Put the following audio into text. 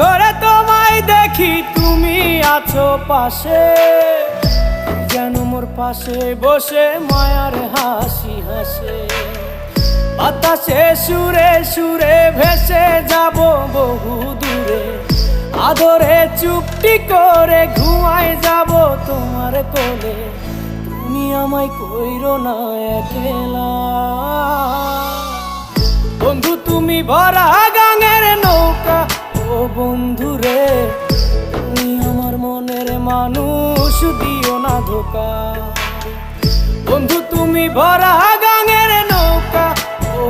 ঘরে তোমায় দেখি তুমি আছো পাশে, যেন মোর পাশে বসে মায়ার হাসি হাসে। বাতাসে সুরে সুরে ভেসে যাব বহু দূরে, আদরে চুপটি করে ঘুমায় যাব তোমার কোলে। তুমি আমায় কইরো না একলা বন্ধু, তুমি ভরা গাঙের নৌকা। ও বন্ধু রে, তুমি আমার মনের মানুষ, দিও না ধোকা। বন্ধু তুমি ভরা গাঙের নৌকা। ও